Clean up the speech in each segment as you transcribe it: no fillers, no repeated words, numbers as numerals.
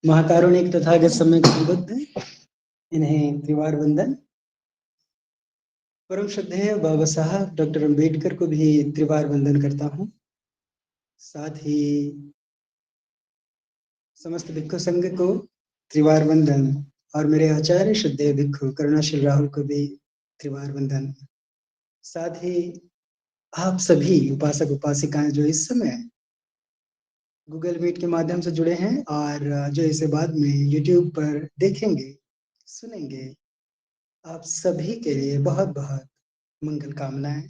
महाकारुणिक तथागत सम्यक संबुद्ध इन्हें त्रिवार वंदन। परम श्रद्धेय बाबा साहब डॉक्टर अम्बेडकर को भी त्रिवार वंदन करता हूँ। साथ ही समस्त भिक्खु संघ को त्रिवार वंदन और मेरे आचार्य श्रद्धेय भिक्खु करुणाशील राहुल को भी त्रिवार वंदन। साथ ही आप सभी उपासक उपासिकाएं जो इस समय गूगल मीट के माध्यम से जुड़े हैं और जो इसे बाद में यूट्यूब पर देखेंगे सुनेंगे, आप सभी के लिए बहुत बहुत मंगल कामनाएं।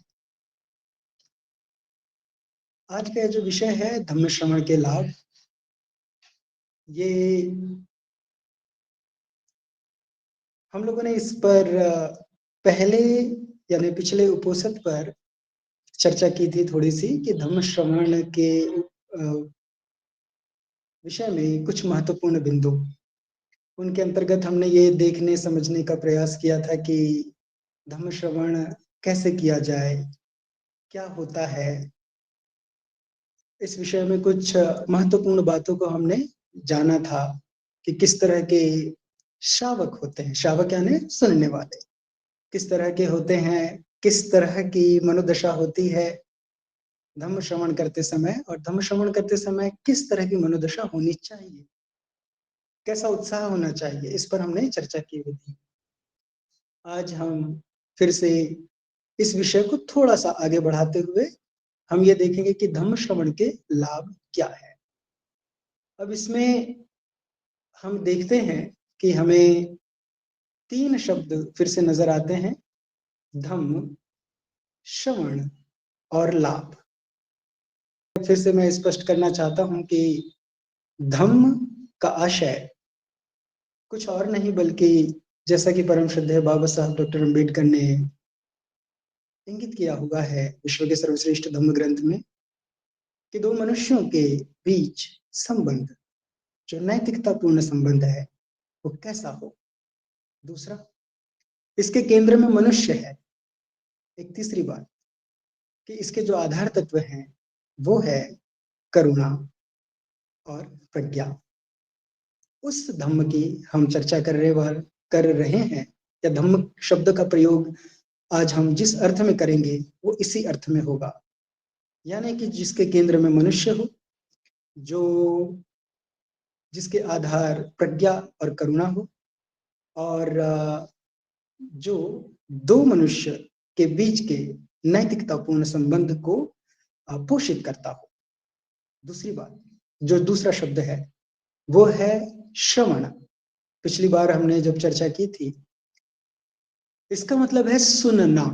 आज का जो विषय है धम्म श्रवण के लाभ, ये हम लोगों ने इस पर पहले यानी पिछले उपोषद पर चर्चा की थी थोड़ी सी कि धम्म श्रवण के विषय में कुछ महत्वपूर्ण बिंदु, उनके अंतर्गत हमने ये देखने समझने का प्रयास किया था कि धम्म श्रवण कैसे किया जाए, क्या होता है। इस विषय में कुछ महत्वपूर्ण बातों को हमने जाना था कि किस तरह के श्रावक होते हैं, श्रावक यानी सुनने वाले किस तरह के होते हैं, किस तरह की मनोदशा होती है धम्म श्रवण करते समय, और धम्म श्रवण करते समय किस तरह की मनोदशा होनी चाहिए, कैसा उत्साह होना चाहिए, इस पर हमने चर्चा की हुई थी। आज हम फिर से इस विषय को थोड़ा सा आगे बढ़ाते हुए हम ये देखेंगे कि धम्म श्रवण के लाभ क्या है। अब इसमें हम देखते हैं कि हमें 3 शब्द फिर से नजर आते हैं, धम्म, श्रवण और लाभ। फिर से मैं स्पष्ट करना चाहता हूं कि धम्म का आशय कुछ और नहीं बल्कि जैसा कि परम श्रद्धेय बाबा साहब डॉक्टर अम्बेडकर ने इंगित किया हुआ है विश्व के सर्वश्रेष्ठ धम्म ग्रंथ में कि दो मनुष्यों के बीच संबंध, जो नैतिकतापूर्ण संबंध है, वो कैसा हो। दूसरा, इसके केंद्र में मनुष्य है। एक तीसरी बात कि इसके जो आधार तत्व हैं वो है करुणा और प्रज्ञा। उस धम्म की हम चर्चा कर रहे हैं, या धम्म शब्द का प्रयोग आज हम जिस अर्थ में करेंगे वो इसी अर्थ में होगा, यानी कि जिसके केंद्र में मनुष्य हो, जो जिसके आधार प्रज्ञा और करुणा हो, और जो दो मनुष्य के बीच के नैतिकतापूर्ण संबंध को पोषित करता हो। दूसरी बात, जो दूसरा शब्द है वो है श्रवण। पिछली बार हमने जब चर्चा की थी, इसका मतलब है सुनना।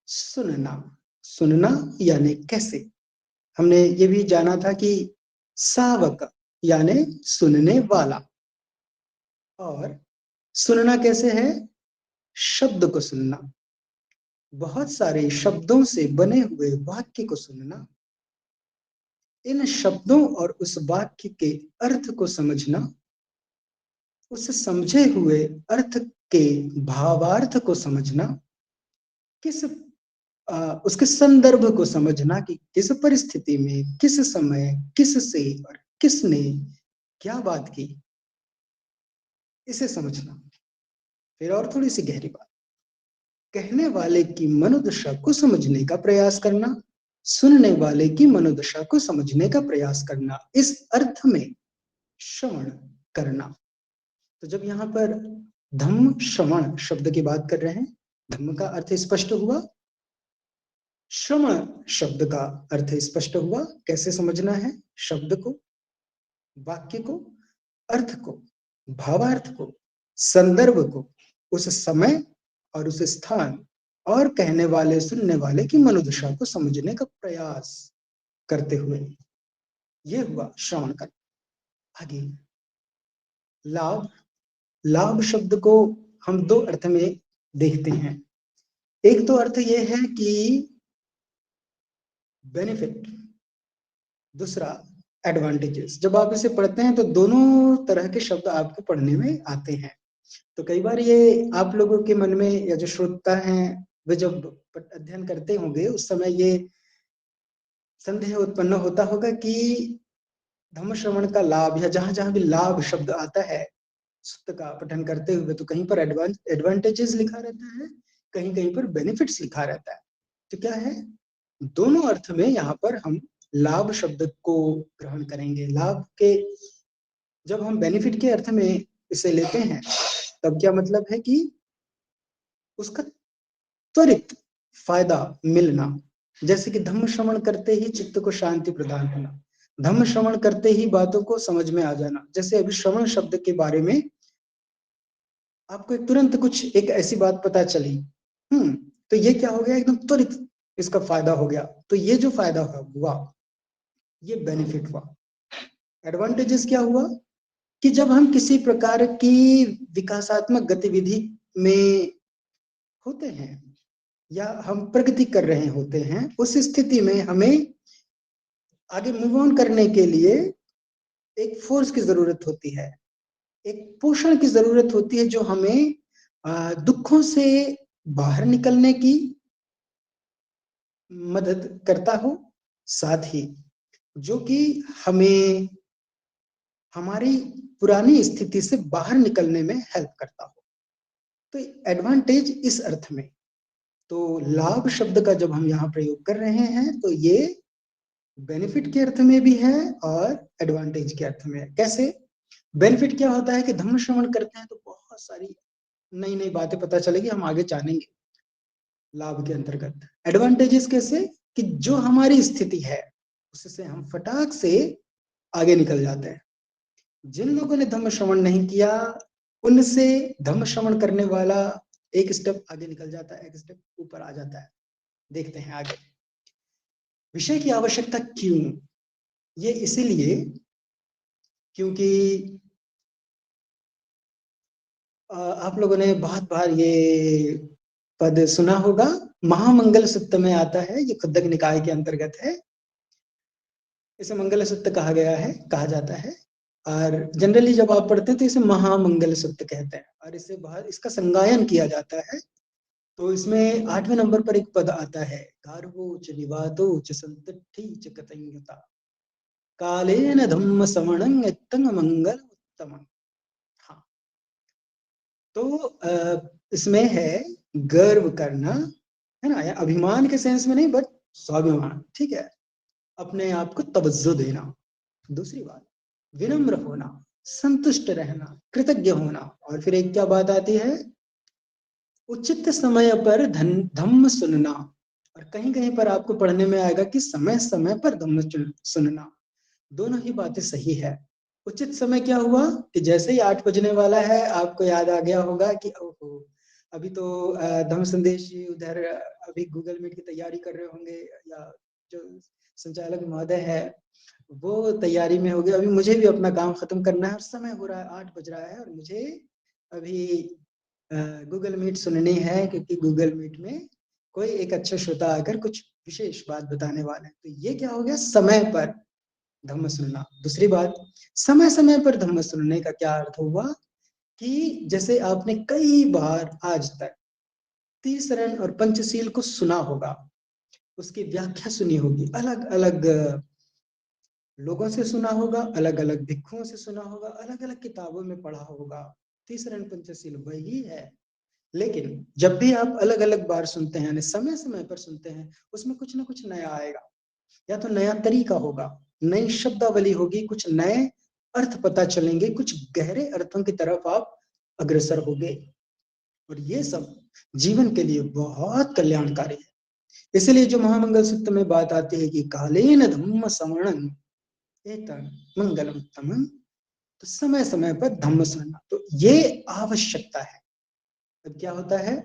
सुनना, सुनना यानी कैसे। हमने ये भी जाना था कि सावक यानी सुनने वाला, और सुनना कैसे है, शब्द को सुनना, बहुत सारे शब्दों से बने हुए वाक्य को सुनना, इन शब्दों और उस वाक्य के अर्थ को समझना, उस समझे हुए अर्थ के भावार्थ को समझना, उसके संदर्भ को समझना कि किस परिस्थिति में, किस समय, किससे और किसने क्या बात की, इसे समझना। फिर और थोड़ी सी गहरी बात, कहने वाले की मनोदशा को समझने का प्रयास करना, सुनने वाले की मनोदशा को समझने का प्रयास करना, इस अर्थ में श्रवण करना। तो जब यहाँ पर धम्म श्रवण शब्द की बात कर रहे हैं, धम्म का अर्थ स्पष्ट हुआ, श्रवण शब्द का अर्थ स्पष्ट हुआ। कैसे समझना है, शब्द को, वाक्य को, अर्थ को, भावार्थ को, संदर्भ को, उस समय और उस स्थान और कहने वाले सुनने वाले की मनोदशा को समझने का प्रयास करते हुए, यह हुआ श्रवण करना। आगे लाभ। लाभ शब्द को हम दो अर्थ में देखते हैं। एक तो अर्थ यह है कि बेनिफिट, दूसरा एडवांटेजेस। जब आप इसे पढ़ते हैं तो दोनों तरह के शब्द आपको पढ़ने में आते हैं। तो कई बार ये आप लोगों के मन में, या जो श्रोता हैं वे जब अध्ययन करते होंगे उस समय ये संदेह उत्पन्न होता होगा कि धम्म श्रवण का लाभ, या जहां जहां भी लाभ शब्द आता है सूत्र का पठन करते हुए, तो कहीं पर एडवांटेजेस लिखा रहता है, कहीं कहीं पर बेनिफिट्स लिखा रहता है। तो क्या है, दोनों अर्थ में यहाँ पर हम लाभ शब्द को ग्रहण करेंगे। लाभ के, जब हम बेनिफिट के अर्थ में इसे लेते हैं, तब क्या मतलब है कि उसका त्वरित फायदा मिलना। जैसे कि धम्म श्रवण करते ही चित्त को शांति प्रदान होना, धम्म श्रवण करते ही बातों को समझ में आ जाना। जैसे अभी श्रवण शब्द के बारे में आपको एक तुरंत कुछ एक ऐसी बात पता चली, तो ये क्या हो गया, एकदम त्वरित इसका फायदा हो गया। तो ये जो फायदा हुआ, ये बेनिफिट हुआ। एडवांटेजेस क्या हुआ कि जब हम किसी प्रकार की विकासात्मक गतिविधि में होते हैं या हम प्रगति कर रहे होते हैं, उस स्थिति में हमें आगे मूव ऑन करने के लिए एक फोर्स की जरूरत होती है, एक पोषण की जरूरत होती है, जो हमें दुखों से बाहर निकलने की मदद करता हो, साथ ही जो कि हमें हमारी पुरानी स्थिति से बाहर निकलने में हेल्प करता हो। तो एडवांटेज इस अर्थ में। तो लाभ शब्द का जब हम यहाँ प्रयोग कर रहे हैं, तो ये बेनिफिट के अर्थ में भी है और एडवांटेज के अर्थ में है। कैसे? बेनिफिट क्या होता है कि धम्म श्रवण करते हैं तो बहुत सारी नई नई बातें पता चलेगी, हम आगे जानेंगे लाभ के अंतर्गत। एडवांटेजेस कैसे कि जो हमारी स्थिति है उससे हम फटाक से आगे निकल जाते हैं। जिन लोगों ने धम्म श्रवण नहीं किया, उनसे धम्म श्रवण करने वाला एक स्टेप आगे निकल जाता है, एक स्टेप ऊपर आ जाता है। देखते हैं आगे। विषय की आवश्यकता क्यों? ये इसीलिए क्योंकि आप लोगों ने बहुत बार ये पद सुना होगा, महामंगल सूक्त में आता है, ये खद्दक निकाय के अंतर्गत है। इसे मंगल सूक्त कहा गया है, कहा जाता है, और जनरली जब आप पढ़ते हैं तो इसे महामंगल सूक्त कहते हैं, और इसे बाहर इसका संगायन किया जाता है। तो इसमें 8वें नंबर पर एक पद आता है, गार्वो च निवातो च संतट्ठी च कतंगता कालेन धम्म समणं इत्तं मंगल उत्तमं। हाँ, तो इसमें है गर्व करना, है ना, या अभिमान के सेंस में नहीं, बट स्वाभिमान, ठीक है, अपने आप को तवज्जो देना। दूसरी बात, विनम्र होना, संतुष्ट रहना, कृतज्ञ होना। और फिर एक क्या बात आती है, उचित समय पर धम्म सुनना। और कहीं कहीं पर आपको पढ़ने में आएगा कि समय समय पर धम्म सुनना। दोनों ही बातें सही है। उचित समय क्या हुआ कि जैसे ही 8 बजने वाला है, आपको याद आ गया होगा कि ओहो, अभी तो धम्म संदेश जी उधर अभी गूगल मीट की तैयारी कर रहे होंगे, या जो संचालक महोदय है वो तैयारी में हो गए, अभी मुझे भी अपना काम खत्म करना है और समय हो रहा है, 8 बज रहा है, और मुझे अभी गूगल मीट सुननी है, क्योंकि गूगल मीट में कोई एक अच्छा श्रोता आकर कुछ विशेष बात बताने वाले हैं। तो ये क्या हो गया, समय पर धम्म सुनना। दूसरी बात, समय समय पर धम्म सुनने का क्या अर्थ हुआ कि जैसे आपने कई बार आज तक तीसरण और पंचशील को सुना होगा, उसकी व्याख्या सुनी होगी, अलग अलग लोगों से सुना होगा, अलग अलग भिक्षुओं से सुना होगा, अलग अलग किताबों में पढ़ा होगा। तीसरण पंचशील वही है, लेकिन जब भी आप अलग अलग बार सुनते हैं, यानी समय समय पर सुनते हैं, उसमें कुछ ना कुछ नया आएगा, या तो नया तरीका होगा, नई शब्दावली होगी, कुछ नए अर्थ पता चलेंगे, कुछ गहरे अर्थों की तरफ आप अग्रसर होंगे। और ये सब जीवन के लिए बहुत कल्याणकारी है। इसलिए जो महामंगल सूत्र में बात आती है कि कालेन धम्म श्रवणं एतं मंगलमुत्तमं, तो समय समय पर धम्म सुनना, तो ये आवश्यकता है। अब क्या होता है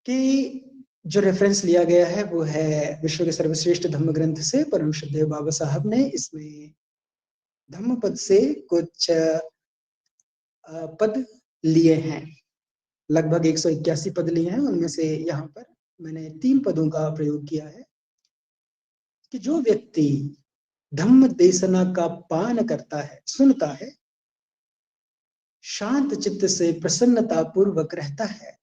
कि जो रेफरेंस लिया गया है वो है विश्व के सर्वश्रेष्ठ धम्म ग्रंथ से, परम श्रद्धेय बाबा साहब ने इसमें धम्म पद से कुछ पद लिए हैं, लगभग 181 पद लिए हैं। उनमें से यहाँ पर मैंने 3 पदों का प्रयोग किया है कि जो व्यक्ति धम्म देशना का पान करता है, सुनता है, शांत चित्त से प्रसन्नता पूर्वक रहता है,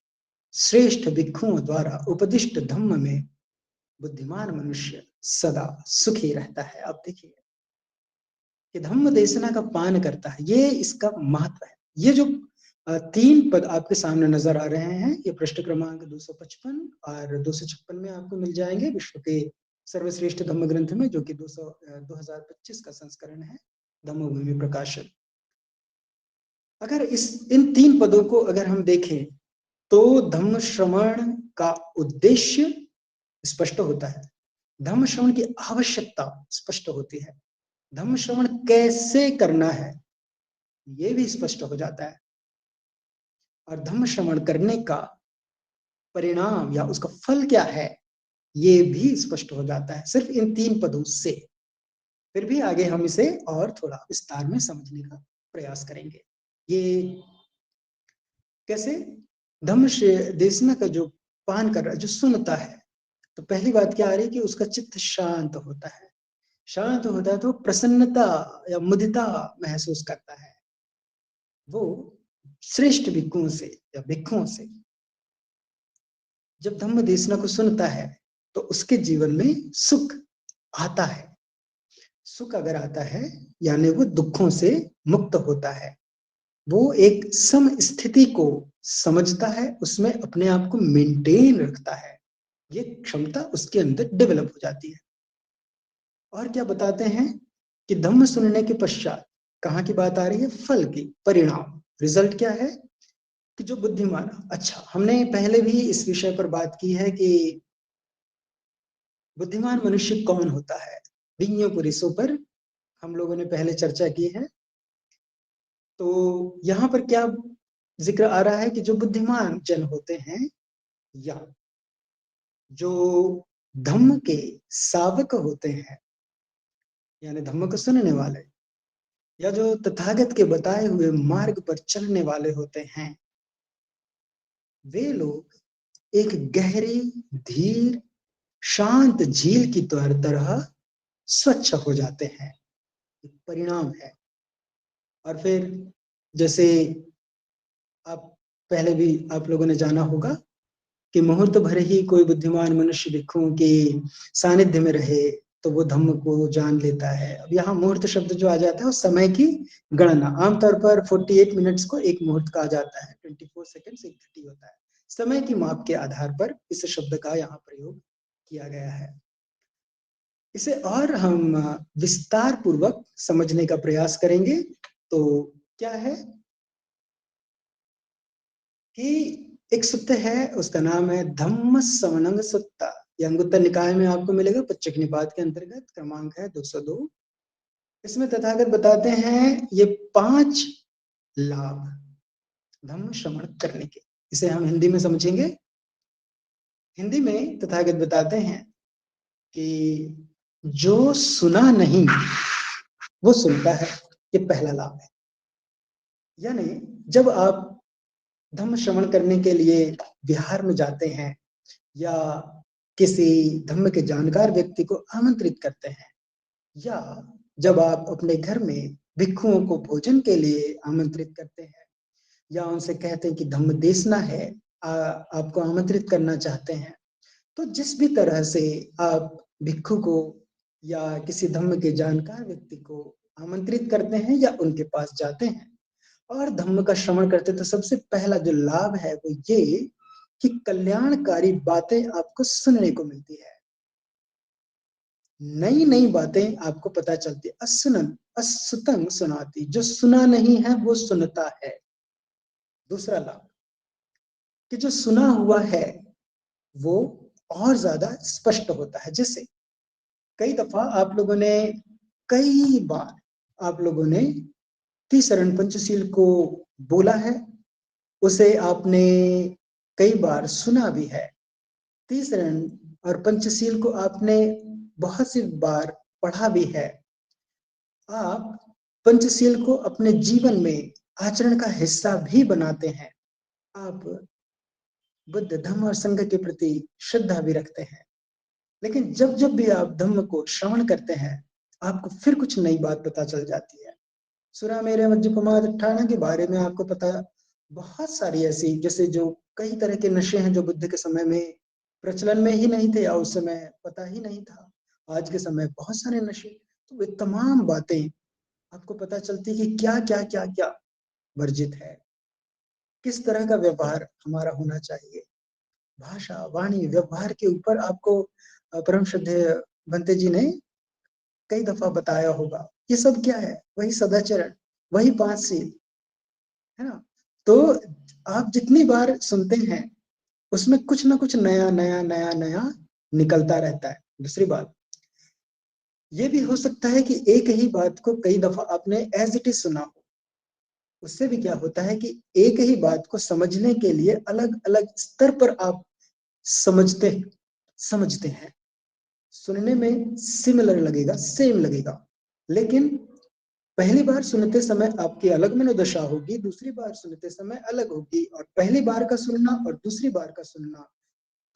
श्रेष्ठ भिक्षुओं द्वारा उपदिष्ट धम्म में बुद्धिमान मनुष्य सदा सुखी रहता है। अब देखिए, कि धम्म देशना का पान करता है, ये इसका महत्व है। ये जो 3 पद आपके सामने नजर आ रहे हैं, ये पृष्ठ क्रमांक 255 और 256 में आपको मिल जाएंगे, विश्व के सर्वश्रेष्ठ धम्म ग्रंथ में, जो कि 2025 का संस्करण है, धम्मभूमि प्रकाशन। अगर इन 3 पदों को अगर हम देखें तो धम्म श्रवण का उद्देश्य स्पष्ट होता है, धम्म श्रवण की आवश्यकता स्पष्ट होती है, धम्म श्रवण कैसे करना है ये भी स्पष्ट हो जाता है, और धम्म श्रवण करने का परिणाम या उसका फल क्या है ये भी स्पष्ट हो जाता है सिर्फ इन 3 पदों से। फिर भी आगे हम इसे और थोड़ा विस्तार में समझने का प्रयास करेंगे। ये कैसे? धम्म देशना का जो पान कर रहा है, जो सुनता है, तो पहली बात क्या आ रही है कि उसका चित्त शांत होता है। शांत होता है तो प्रसन्नता या मुदिता महसूस करता है। वो श्रेष्ठ भिक्षुओं से या भिक्षुओं से जब धम्म देशना को सुनता है तो उसके जीवन में सुख आता है। सुख अगर आता है यानी वो दुखों से मुक्त होता है, वो एक सम स्थिति को समझता है, उसमें अपने आप को मेंटेन रखता है, ये क्षमता उसके अंदर डेवलप हो जाती है। और क्या बताते हैं कि धम्म सुनने के पश्चात कहाँ की बात आ रही है? फल की, परिणाम, रिजल्ट क्या है कि जो बुद्धिमान, अच्छा हमने पहले भी इस विषय पर बात की है कि बुद्धिमान मनुष्य कौन होता है, विज्ञों पुरुषों पर हम लोगों ने पहले चर्चा की है। तो यहाँ पर क्या जिक्र आ रहा है कि जो बुद्धिमान जन होते हैं या जो धम्म के सावक होते हैं यानी धम्म को सुनने वाले, या जो तथागत के बताए हुए मार्ग पर चलने वाले होते हैं, वे लोग एक गहरी, धीर, शांत झील की तरह स्वच्छ हो जाते हैं, परिणाम है। और फिर जैसे आप पहले भी आप लोगों ने जाना होगा कि मुहूर्त भर ही कोई बुद्धिमान मनुष्य भिक्षुओं के सानिध्य में रहे तो वो धम्म को जान लेता है। अब यहाँ मुहूर्त शब्द जो आ जाता है वो समय की गणना, आमतौर पर 48 मिनट्स को एक मुहूर्त कहा जाता है, 24 सेकंड्स एक घड़ी होता है। समय की माप के आधार पर इस शब्द का यहाँ प्रयोग किया गया है। इसे और हम विस्तार पूर्वक समझने का प्रयास करेंगे। तो क्या है कि एक सूत्र है, उसका नाम है धम्म सवनंग सुत्ता, यह अंगुत्तर निकाय में आपको मिलेगा, पच्चक निपात के अंतर्गत, क्रमांक है 202। इसमें तथागत बताते हैं ये 5 लाभ धम्म श्रवण करने के। इसे हम हिंदी में समझेंगे। हिंदी में तथागत बताते हैं कि जो सुना नहीं वो सुनता है, ये पहला लाभ है। यानी जब आप धम्म श्रवण करने के लिए विहार में जाते हैं या किसी धम्म के जानकार व्यक्ति को आमंत्रित करते हैं, या जब आप अपने घर में भिक्षुओं को भोजन के लिए आमंत्रित करते हैं, या उनसे कहते हैं कि धम्म देशना है, आपको आमंत्रित करना चाहते हैं, तो जिस भी तरह से आप भिक्षु को या किसी धम्म के जानकार व्यक्ति को आमंत्रित करते हैं या उनके पास जाते हैं और धम्म का श्रवण करते हैं, तो सबसे पहला जो लाभ है वो ये कि कल्याणकारी बातें आपको सुनने को मिलती है, नई नई बातें आपको पता चलती है। असुतंग सुनाती, जो सुना नहीं है वो सुनता है। दूसरा लाभ कि जो सुना हुआ है वो और ज्यादा स्पष्ट होता है। जैसे कई दफा आप लोगों ने, कई बार आप लोगों ने त्रिशरण पंचशील को बोला है, उसे आपने कई बार सुना भी है। त्रिशरण और पंचशील को आपने बहुत सी बार पढ़ा भी है। आप पंचशील को अपने जीवन में आचरण का हिस्सा भी बनाते हैं। आप बुद्ध धम्म और संघ के प्रति श्रद्धा भी रखते हैं। लेकिन जब जब भी आप धम्म को श्रवण करते हैं आपको फिर कुछ नई बात पता चल जाती है। सुरा मेरे मज्जपमादठाना के बारे में आपको पता, बहुत सारी ऐसी, जैसे जो कई तरह के नशे हैं जो बुद्ध के समय में प्रचलन में ही नहीं थे या उस समय पता ही नहीं था। आज के समय बहुत सारे नशे, तो वे तमाम बातें आपको पता चलती है कि क्या क्या क्या क्या वर्जित है, किस तरह का व्यवहार हमारा होना चाहिए। भाषा, वाणी, व्यवहार के ऊपर आपको परम श्रद्धेय भंते जी ने कई दफा बताया होगा। ये सब क्या है? वही सदाचरण, वही 5 सील, है ना? तो आप जितनी बार सुनते हैं उसमें कुछ ना कुछ नया नया नया नया निकलता रहता है। दूसरी बात ये भी हो सकता है कि एक ही बात को कई दफा आपने एज इट इज सुना हो। उससे भी क्या होता है कि एक ही बात को समझने के लिए अलग अलग स्तर पर आप समझते हैं। सुनने में सिमिलर लगेगा, सेम लगेगा, लेकिन पहली बार सुनते समय आपकी अलग मनोदशा होगी, दूसरी बार सुनते समय अलग होगी। और पहली बार का सुनना और दूसरी बार का सुनना,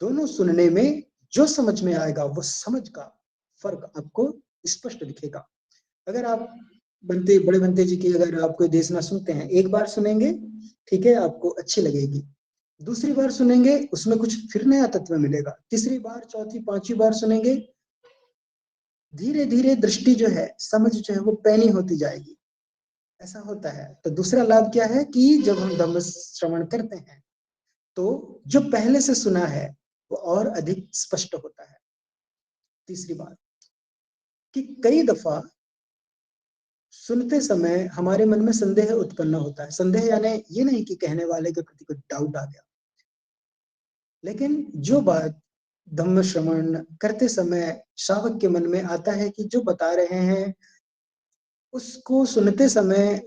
दोनों सुनने में जो समझ में आएगा वो समझ का फर्क आपको स्पष्ट दिखेगा। अगर आप बड़े बनते जी की अगर आप कोई देशना सुनते हैं, एक बार सुनेंगे ठीक है, आपको अच्छी लगेगी, दूसरी बार सुनेंगे उसमें कुछ फिर नया तत्व मिलेगा, तीसरी बार, चौथी, पांचवी बार सुनेंगे, धीरे धीरे दृष्टि जो है, समझ जो है वो पैनी होती जाएगी। ऐसा होता है। तो दूसरा लाभ क्या है कि जब हम धम्म श्रवण करते हैं तो जो पहले से सुना है वो और अधिक स्पष्ट होता है। तीसरी बात कि कई दफा सुनते समय हमारे मन में संदेह उत्पन्न होता है। संदेह यानी ये नहीं कि कहने वाले के प्रति कोई डाउट आ गया, लेकिन जो बात धम्म श्रवण करते समय श्रावक के मन में आता है कि जो बता रहे हैं उसको सुनते समय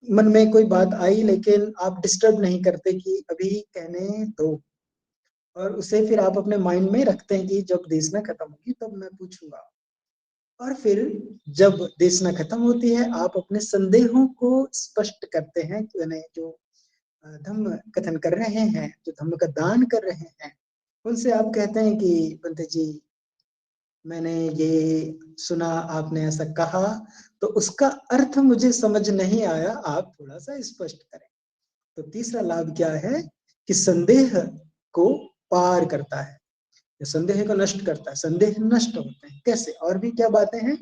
मन में कोई बात आई, लेकिन आप डिस्टर्ब नहीं करते कि अभी कहने दो, और उसे फिर आप अपने माइंड में रखते हैं कि जब देशना खत्म होगी तब मैं पूछूंगा। और फिर जब देशना खत्म होती है आप अपने संदेहों को स्पष्ट करते हैं, यानी जो धम्म कथन कर रहे हैं, जो धम्म का दान कर रहे हैं, उनसे आप कहते हैं कि पंडित जी मैंने ये सुना, आपने ऐसा कहा, तो उसका अर्थ मुझे समझ नहीं आया, आप थोड़ा सा स्पष्ट करें। तो तीसरा लाभ क्या है कि संदेह को पार करता है, संदेह को नष्ट करता है। संदेह नष्ट होते हैं कैसे? और भी क्या बातें हैं?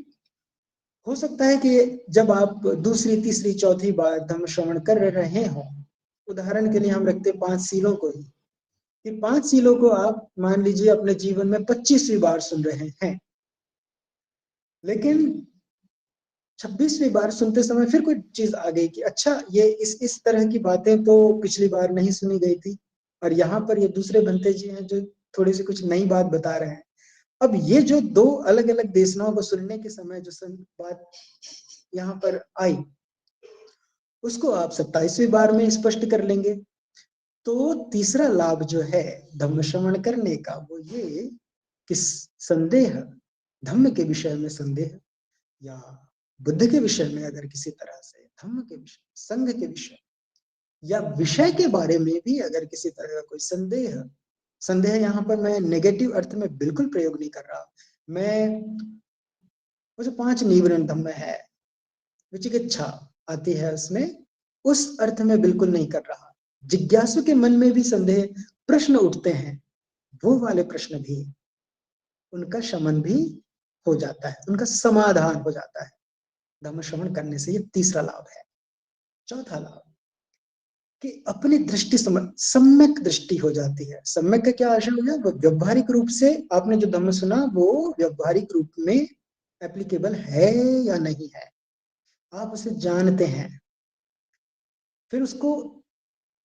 हो सकता है कि जब आप दूसरी, तीसरी, चौथी बार धम्म श्रवण कर रहे हो, उदाहरण के लिए हम रखते 5 सीलों को ही, कि 5 सीलों को आप मान लीजिए अपने जीवन में 25वीं बार सुन रहे हैं, लेकिन 26वीं बार सुनते समय फिर कोई चीज आ गई कि अच्छा ये इस तरह की बातें तो पिछली बार नहीं सुनी गई थी, और यहाँ पर ये दूसरे भंते जी हैं जो थोड़ी सी कुछ नई बात बता रहे हैं। अब ये जो दो अलग अलग देशनाओं को सुनने के समय जो बात यहाँ पर आई, उसको आप 27वीं बार में स्पष्ट कर लेंगे। तो तीसरा लाभ जो है धम्म श्रवण करने का वो ये कि संदेह, धम्म के विषय में संदेह, या बुद्ध के विषय में अगर किसी तरह से, धम्म के विषय, संघ के विषय या विषय के बारे में भी अगर किसी तरह का कोई संदेह, संदेह यहाँ पर मैं नेगेटिव अर्थ में बिल्कुल प्रयोग नहीं कर रहा, मैं वो जो 5 निवरण धम्म है, विचिकित्सा आती है उसमें, उस अर्थ में बिल्कुल नहीं कर रहा। जिज्ञासु के मन में भी संदेह, प्रश्न उठते हैं, वो वाले प्रश्न भी, उनका शमन भी हो जाता है, उनका समाधान हो जाता है धम्म श्रवण करने से। ये तीसरा लाभ है। चौथा लाभ कि अपनी दृष्टि सम्यक दृष्टि हो जाती है। सम्यक का क्या आशय हो गया? वो व्यवहारिक रूप से आपने जो धम्म सुना वो व्यवहारिक रूप में एप्लीकेबल है या नहीं है, आप उसे जानते हैं, फिर उसको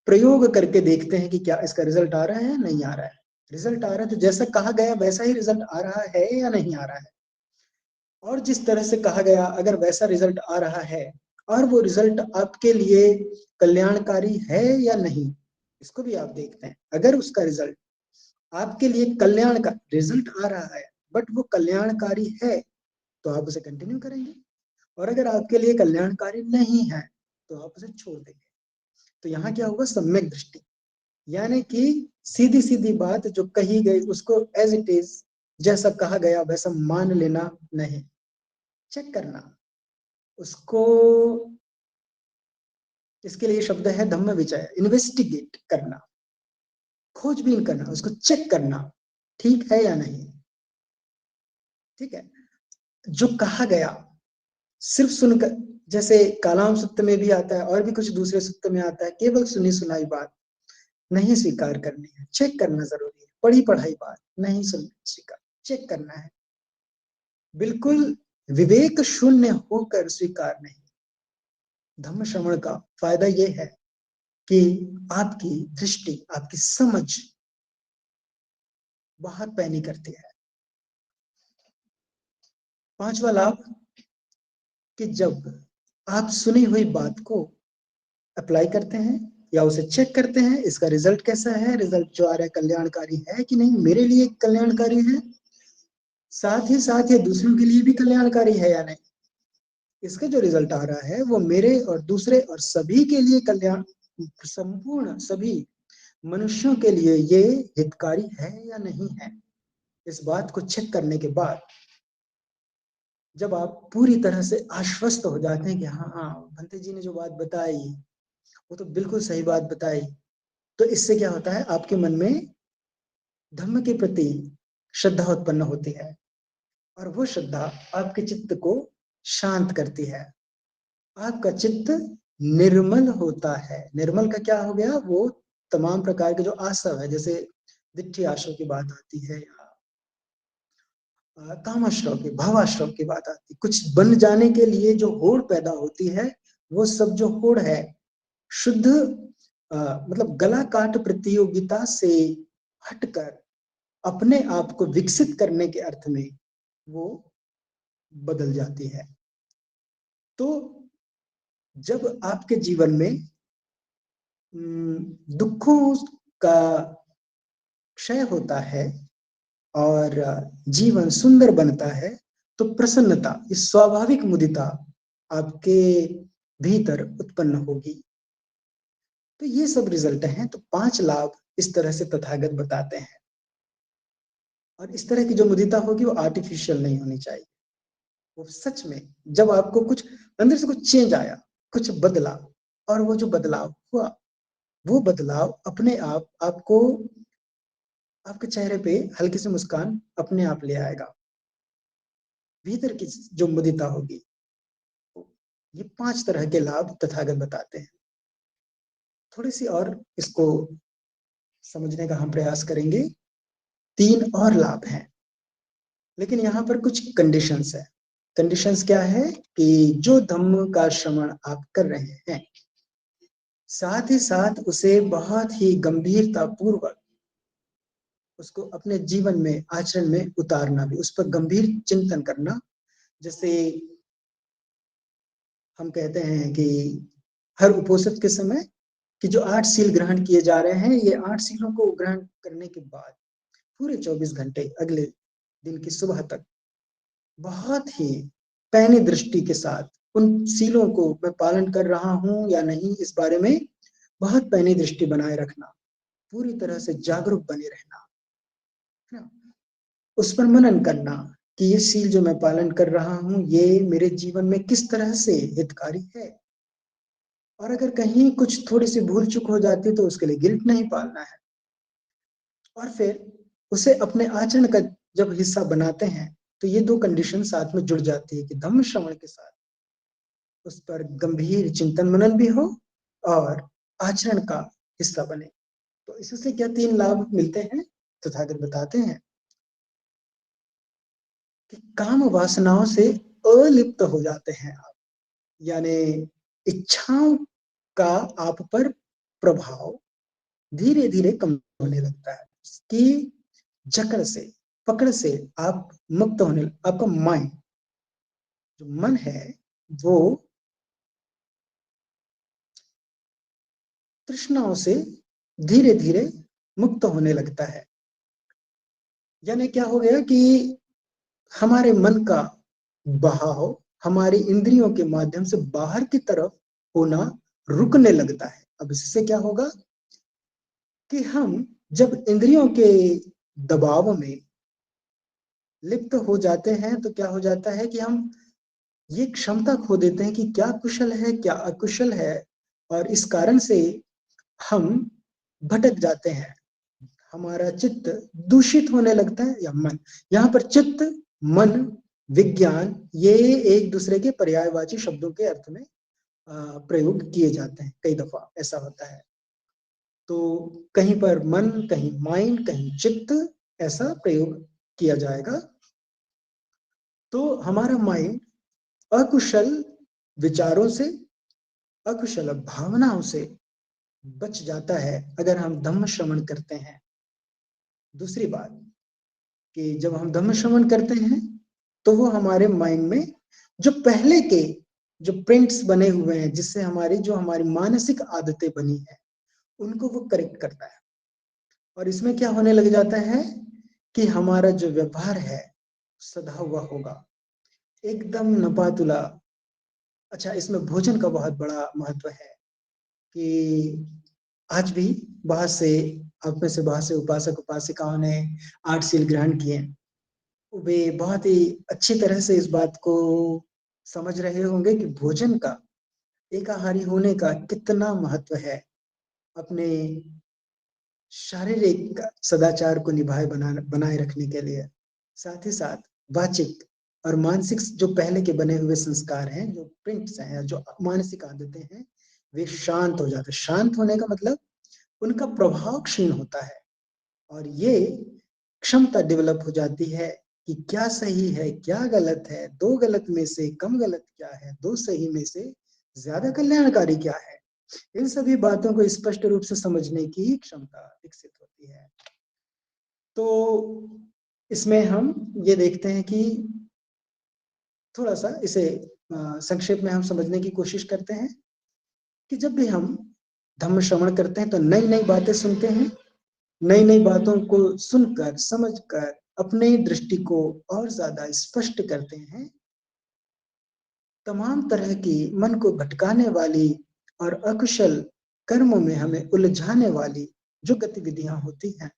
प्रयोग करके देखते हैं कि क्या इसका रिजल्ट आ रहा है, नहीं आ रहा है। रिजल्ट आ रहा है तो जैसा कहा गया वैसा ही रिजल्ट आ रहा है या नहीं आ रहा है, और जिस तरह से कहा गया अगर वैसा रिजल्ट आ रहा है और वो रिजल्ट आपके लिए कल्याणकारी है या नहीं, इसको भी आप देखते हैं। अगर उसका रिजल्ट आपके लिए कल्याण का रिजल्ट आ रहा है बट वो कल्याणकारी है तो आप उसे कंटिन्यू करेंगे, और अगर आपके लिए कल्याणकारी नहीं है तो आप उसे छोड़ देंगे। तो यहाँ क्या होगा? सम्यक दृष्टि, यानी कि सीधी सीधी बात जो कही गई उसको एज इट इज, जैसा कहा गया वैसा मान लेना नहीं, चेक करना उसको। इसके लिए शब्द है धम्म विचय, इन्वेस्टिगेट करना, खोजबीन करना, उसको चेक करना ठीक है या नहीं। ठीक है, जो कहा गया सिर्फ सुनकर, जैसे कालाम सुत्त में भी आता है और भी कुछ दूसरे सुत्त में आता है, केवल सुनी सुनाई बात नहीं स्वीकार करनी है, चेक करना जरूरी है। पढ़ी पढ़ाई बात नहीं सुन स्वीकार, चेक करना है, बिल्कुल विवेक शून्य होकर स्वीकार नहीं। धम्म श्रवण का फायदा यह है कि आपकी दृष्टि, आपकी समझ बहुत पैनी करती है। पांचवा लाभ कि जब आप सुनी हुई बात को अप्लाई करते हैं या उसे चेक करते हैं, इसका रिजल्ट कैसा है, रिजल्ट जो आ रहा है कल्याणकारी है कि नहीं, मेरे लिए कल्याणकारी है, साथ ही साथ ये दूसरों के लिए भी कल्याणकारी है या नहीं, इसका जो रिजल्ट आ रहा है वो मेरे और दूसरे और सभी के लिए कल्याण, संपूर्ण सभी मनुष्यों के लिए ये हितकारी है या नहीं है। इस बात को चेक करने के बाद जब आप पूरी तरह से आश्वस्त हो जाते हैं कि हाँ हाँ भंते जी ने जो बात बताई वो तो बिल्कुल सही बात बताई, तो इससे क्या होता है, आपके मन में धर्म के प्रति श्रद्धा उत्पन्न होती है और वो श्रद्धा आपके चित्त को शांत करती है, आपका चित्त निर्मल होता है। निर्मल का क्या हो गया, वो तमाम प्रकार के जो आसव है, जैसे दिट्ठी आश्रव की बात आती है या कामाश्रव की, भावाश्रव की बात आती है, कुछ बन जाने के लिए जो होड़ पैदा होती है, वो सब जो होड़ है शुद्ध मतलब गला काट प्रतियोगिता से हटकर अपने आप को विकसित करने के अर्थ में वो बदल जाती है। तो जब आपके जीवन में दुखों का क्षय होता है और जीवन सुंदर बनता है, तो प्रसन्नता, इस स्वाभाविक मुदिता आपके भीतर उत्पन्न होगी। तो ये सब रिजल्ट हैं। तो 5 लाभ इस तरह से तथागत बताते हैं। और इस तरह की जो मुदिता होगी वो आर्टिफिशियल नहीं होनी चाहिए, वो सच में जब आपको कुछ अंदर से कुछ चेंज आया, कुछ बदला, और वो जो बदलाव हुआ, वो बदलाव अपने आप आपको, आपके चेहरे पे हल्की सी मुस्कान अपने आप ले आएगा, भीतर की जो मुदिता होगी। ये 5 तरह के लाभ तथागत बताते हैं। थोड़ी सी और इसको समझने का हम प्रयास करेंगे। 3 और लाभ हैं, लेकिन यहाँ पर कुछ कंडीशंस है। कंडीशंस क्या है कि जो धम्म का श्रवण आप कर रहे हैं, साथ ही साथ उसे बहुत ही गंभीरता पूर्वक उसको अपने जीवन में, आचरण में उतारना भी, उस पर गंभीर चिंतन करना। जैसे हम कहते हैं कि हर उपोषित के समय कि जो 8 सील ग्रहण किए जा रहे हैं, ये 8 सीलों को ग्रहण करने के बाद पूरे 24 घंटे अगले दिन की सुबह तक बहुत ही पैनी दृष्टि के साथ उन सीलों को मैं पालन कर रहा हूं या नहीं, इस बारे में बहुत पैनी दृष्टि बनाए रखना, पूरी तरह से जागरूक बने रहना, है ना। उस पर मनन करना कि ये सील जो मैं पालन कर रहा हूं, ये मेरे जीवन में किस तरह से हितकारी है, और अगर कहीं कुछ थोड़ी सी भूल चूक हो जाती तो उसके लिए गिल्ट नहीं पालना है। और फिर उसे अपने आचरण का जब हिस्सा बनाते हैं, तो ये 2 कंडीशन साथ में जुड़ जाती है कि धम्म श्रवण के साथ उस पर गंभीर चिंतन मनन भी हो और आचरण का हिस्सा बने। तो इससे क्या 3 लाभ मिलते हैं, तथागत बताते हैं कि काम वासनाओं से अलिप्त हो जाते हैं आप, यानी इच्छाओं का आप पर प्रभाव धीरे धीरे कम होने लगता है, इसकी जकड़ से, पकड़ से आप मुक्त होने, आपका माइंड, जो मन है, वो तृष्णाओं से धीरे धीरे मुक्त होने लगता है। यानी क्या हो गया कि हमारे मन का बहाव हमारी इंद्रियों के माध्यम से बाहर की तरफ होना रुकने लगता है। अब इससे क्या होगा कि हम जब इंद्रियों के दबाव में लिप्त हो जाते हैं, तो क्या हो जाता है कि हम ये क्षमता खो देते हैं कि क्या कुशल है क्या अकुशल है, और इस कारण से हम भटक जाते हैं, हमारा चित्त दूषित होने लगता है, या मन, यहाँ पर चित्त, मन विज्ञान, ये एक दूसरे के पर्यायवाची शब्दों के अर्थ में प्रयोग किए जाते हैं, कई दफा ऐसा होता है। तो कहीं पर मन, कहीं माइंड, कहीं चित्त, ऐसा प्रयोग किया जाएगा। तो हमारा माइंड अकुशल विचारों से, अकुशल भावनाओं से बच जाता है अगर हम धम्म श्रवण करते हैं। दूसरी बात कि जब हम धम्म श्रवण करते हैं तो वो हमारे माइंड में जो पहले के जो प्रिंट्स बने हुए हैं, जिससे हमारी मानसिक आदतें बनी है, उनको वो करेक्ट करता है। और इसमें क्या होने लग जाता है कि हमारा जो व्यवहार है सधा हुआ होगा, एकदम नपातुला। अच्छा, इसमें भोजन का बहुत बड़ा महत्व है कि आज भी बहुत से आप में से बहुत से उपासक उपासिकाओं ने 8 शील ग्रहण किए। वे बहुत ही अच्छी तरह से इस बात को समझ रहे होंगे कि भोजन का, एकाहारी होने का कितना महत्व है अपने शारीरिक सदाचार को बनाए रखने के लिए। साथ ही साथ वाचिक और मानसिक जो पहले के बने हुए संस्कार हैं, जो प्रिंट्स हैं, जो मानसिक आदतें हैं, वे शांत हो जाते हैं। शांत होने का मतलब उनका प्रभाव क्षीण होता है और ये क्षमता डेवलप हो जाती है कि क्या सही है, क्या गलत है, दो गलत में से कम गलत क्या है, दो सही में से ज्यादा कल्याणकारी क्या है। इन सभी बातों को स्पष्ट रूप से समझने की क्षमता विकसित होती है। तो इसमें हम ये देखते हैं कि थोड़ा सा इसे संक्षेप में हम समझने की कोशिश करते हैं कि जब भी हम धम्म श्रवण करते हैं तो नई नई बातें सुनते हैं। नई नई बातों को सुनकर, समझकर अपने दृष्टि को और ज्यादा स्पष्ट करते हैं। तमाम तरह की मन को भटकाने वाली और अकुशल कर्मों में हमें उलझाने वाली जो गतिविधियां होती हैं,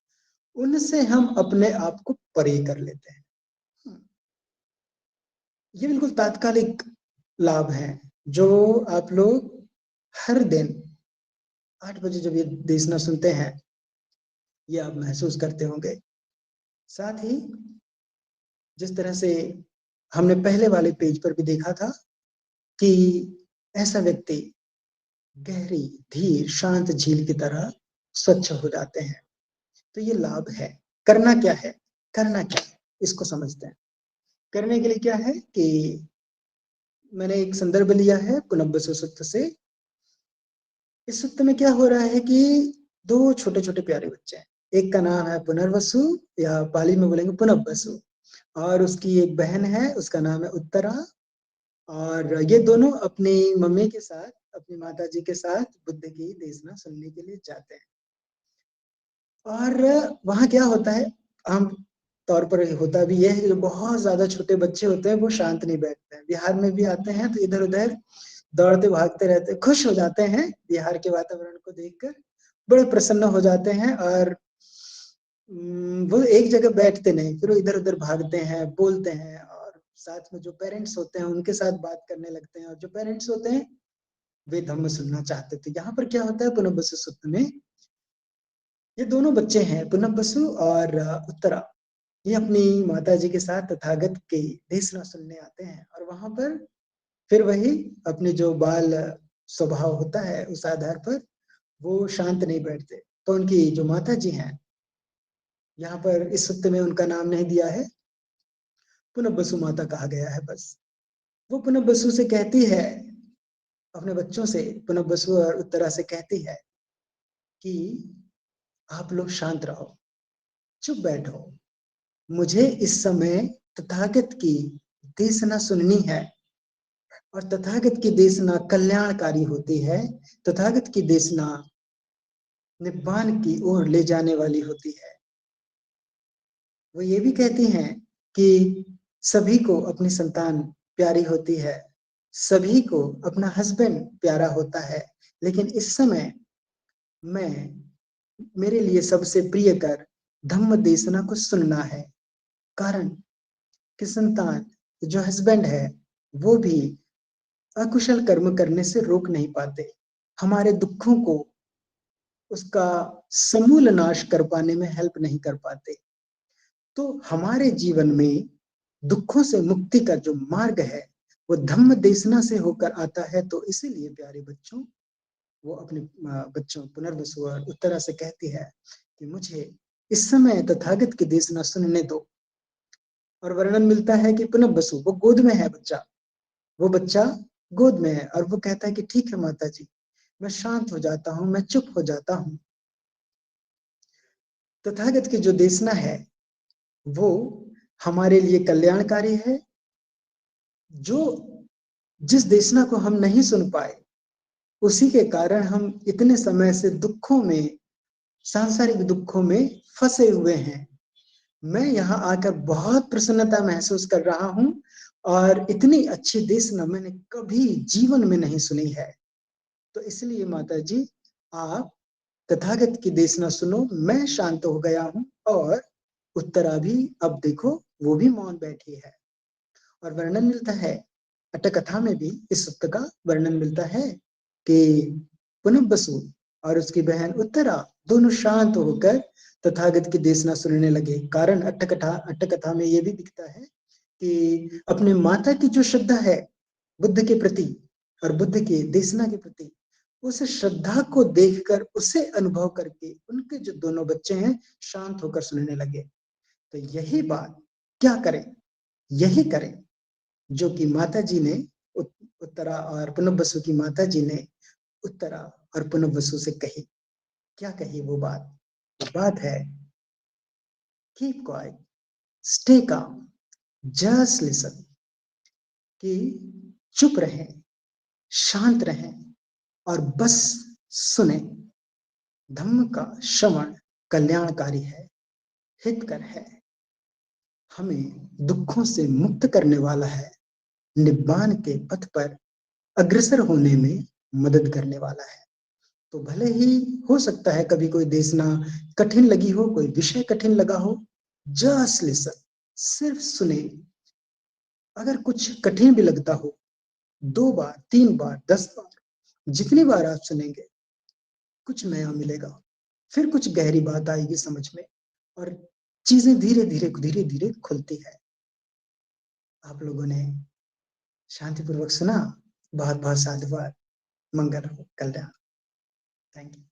उनसे हम अपने आप को परे कर लेते हैं। ये बिल्कुल तात्कालिक लाभ है जो आप लोग हर दिन 8 बजे जब ये देशना सुनते हैं, ये आप महसूस करते होंगे। साथ ही जिस तरह से हमने पहले वाले पेज पर भी देखा था कि ऐसा व्यक्ति गहरी, धीर, शांत झील की तरह स्वच्छ हो जाते हैं। तो ये लाभ है। करना क्या है? करना क्या है इसको समझते हैं। करने के लिए क्या है कि मैंने एक संदर्भ लिया है पुनर्वसु सूक्त से। इस सूक्त में क्या हो रहा है कि दो छोटे छोटे प्यारे बच्चे हैं। एक का नाम है पुनर्वसु, या पाली में बोलेंगे पुनर्वसु, और उसकी एक बहन है, उसका नाम है उत्तरा। और ये दोनों अपनी मम्मी के साथ, अपनी माता जी के साथ बुद्ध की देशना सुनने के लिए जाते हैं। और वहां क्या होता है, आम तौर पर होता भी यह है कि जो बहुत ज्यादा छोटे बच्चे होते हैं वो शांत नहीं बैठते हैं। बिहार में भी आते हैं तो इधर उधर दौड़ते भागते रहते हैं, खुश हो जाते हैं बिहार के वातावरण को देखकर, बड़े प्रसन्न हो जाते हैं। और वो एक जगह बैठते नहीं, फिर वो इधर उधर भागते हैं, बोलते हैं, और साथ में जो पेरेंट्स होते हैं उनके साथ बात करने लगते हैं। और जो पेरेंट्स होते हैं वे धम्म सुनना चाहते थे। यहाँ पर क्या होता है पुनर्वसु सूक्त में, ये दोनों बच्चे हैं पुनर्वसु और उत्तरा, ये अपनी माता जी के साथ तथागत के देशना सुनने आते हैं। और वहां पर फिर वही अपने जो बाल स्वभाव होता है उस आधार पर वो शांत नहीं बैठते। तो उनकी जो माता जी हैं, यहाँ पर इस सूक्त में उनका नाम नहीं दिया है, पुनर्वसु माता कहा गया है बस। वो पुनर्वसु से कहती है, अपने बच्चों से, पुनर्वसु और उत्तरा से कहती है कि आप लोग शांत रहो, चुप बैठो, मुझे इस समय तथागत की देशना सुननी है। और तथागत की देशना कल्याणकारी होती है। तथागत की देशना निब्बान की ओर ले जाने वाली होती है। वो ये भी कहती हैं कि सभी को अपनी संतान प्यारी होती है, सभी को अपना हस्बैंड प्यारा होता है, लेकिन इस समय मैं, मेरे लिए सबसे प्रिय कर धम्म देशना को सुनना है। कारण कि संतान, जो हस्बैंड है, वो भी अकुशल कर्म करने से रोक नहीं पाते, हमारे दुखों को उसका समूल नाश कर पाने में हेल्प नहीं कर पाते। तो हमारे जीवन में दुखों से मुक्ति का जो मार्ग है वो धम्म देशना से होकर आता है। तो इसीलिए प्यारे बच्चों, वो अपने बच्चों पुनर्वसु और उत्तरा से कहती है कि मुझे इस समय तथागत की देशना सुनने दो। और वर्णन मिलता है कि पुनर्वसु, वो गोद में है बच्चा, वो बच्चा गोद में है, और वो कहता है कि ठीक है माता जी, मैं शांत हो जाता हूं, मैं चुप हो जाता हूं। तथागत की जो देशना है वो हमारे लिए कल्याणकारी है। जो जिस देशना को हम नहीं सुन पाए, उसी के कारण हम इतने समय से दुखों में, सांसारिक दुखों में फंसे हुए हैं। मैं यहाँ आकर बहुत प्रसन्नता महसूस कर रहा हूं, और इतनी अच्छी देशना मैंने कभी जीवन में नहीं सुनी है। तो इसलिए माता जी, आप तथागत की देशना सुनो, मैं शांत हो गया हूं। और उत्तरा भी, अब देखो, वो भी मौन बैठी है। और वर्णन मिलता है अट्ट कथा में भी, इस सत्य का वर्णन मिलता है कि पुनर्वसु और उसकी बहन उत्तरा दोनों शांत होकर तथागत की देशना सुनने लगे। कारण अट्ट कथा में ये भी दिखता है कि अपने माता की जो श्रद्धा है बुद्ध के प्रति और बुद्ध के देशना के प्रति, उस श्रद्धा को देखकर, उसे अनुभव करके उनके जो दोनों बच्चे हैं शांत होकर सुनने लगे। तो यही बात क्या करें, यही करें जो कि माता जी ने, उत्तरा और पुनर्वसु की माता जी ने उत्तरा और पुनर्वसु से कही। क्या कही वो बात? वो बात है keep quiet, stay calm, just listen, कि चुप रहें, शांत रहें और बस सुने। धम्म का श्रवण कल्याणकारी है, हितकर है, हमें दुखों से मुक्त करने वाला है, निब्बान के पथ पर अग्रसर होने में मदद करने वाला है। तो भले ही हो सकता है कभी कोई देशना कठिन लगी हो, कोई विषय कठिन लगा हो, जस्ट लिसन, सिर्फ सुने। अगर कुछ कठिन भी लगता हो, 2 बार, 3 बार, 10 बार, जितनी बार आप सुनेंगे कुछ नया मिलेगा, फिर कुछ गहरी बात आएगी समझ में, और चीजें धीरे धीरे धीरे धीरे खुलती है। आप लोगों ने शांतिपूर्वक सुना, बहुत बहुत साधुवाद, मंगल हो, कल्याण। Thank you.